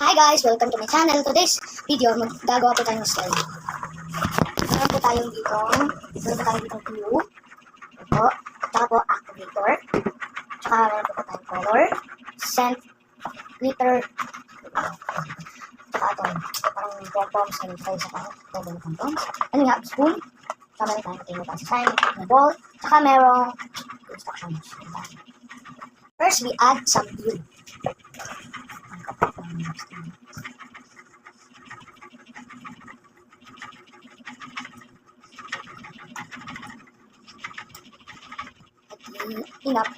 Hi guys! Welcome to my channel. Today's video, gagawa po tayo ng slime. Meron po tayong ditong glue. Ito. Tsaka po activator. Tsaka meron po tayong color. Scent. Glitter. Tsaka ito. Parang pom-poms and fries sa parang. Ito na pom-poms. Ano nga? Spoon. Tsaka meron tayong patingo pa sa slime. May ball. Tsaka merong instructions. First, we add some glue. Enough.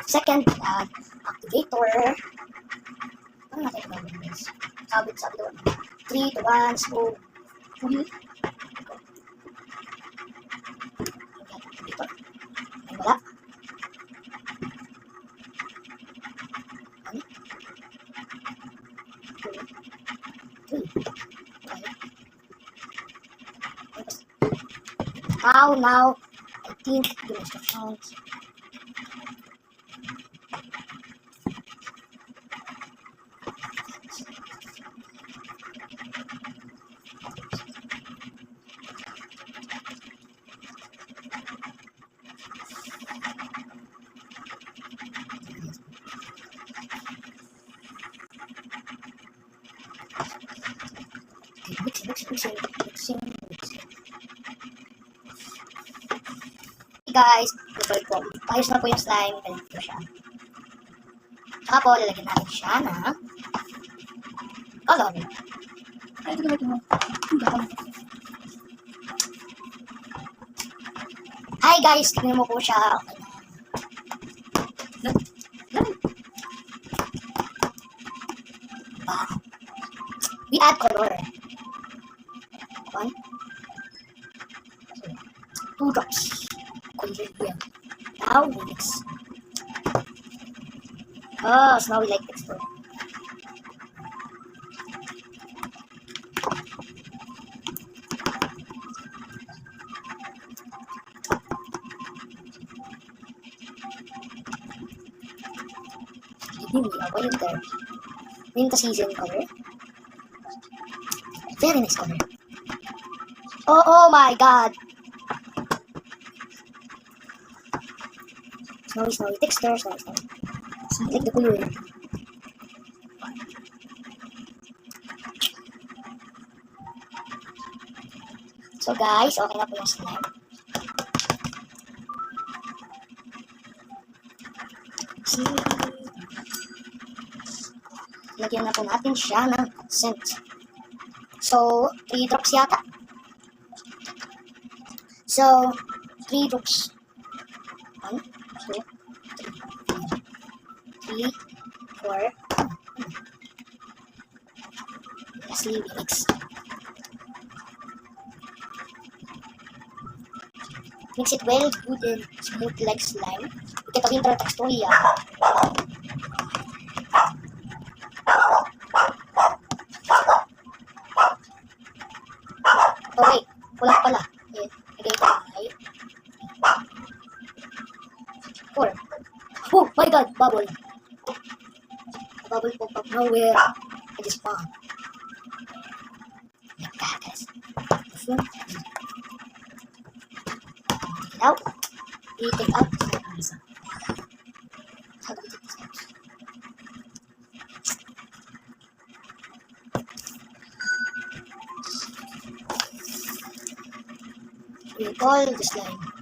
Second, activator. Ano natin ito gagawin guys? Sabit doon. 3 to 1, spoon. Activator. Ay, wala. Now, I think the instructions. Mixing. Guys, ito po. Ayos na po yung slime. Ganito po siya. Saka po, lalagyan natin siya na color. Ay, ito gawin mo. Hi guys, tignan mo po siya. We add color. 1, 2 drops. Now we mix. Oh, so now we like texture. What is there? Winter season color. Very nice color. Oh my god. Snowy texture, snowy. I like the color. So guys, okay na po yung slime. Lagyan na po natin siya ng scent. So, 3 drops yata. So, 3 drops. 1, 2, 3, 4. Lastly, we mix. Mix it well, good and smooth like slime. Ito yung texture niya. Oh wait, kulang pala. Okay, lagay ko ay 4. Oh my god, bubble. A bubble pop up nowhere. I just found. Like that, guys. Take it out. We take out. How do we take this out? We call the slime.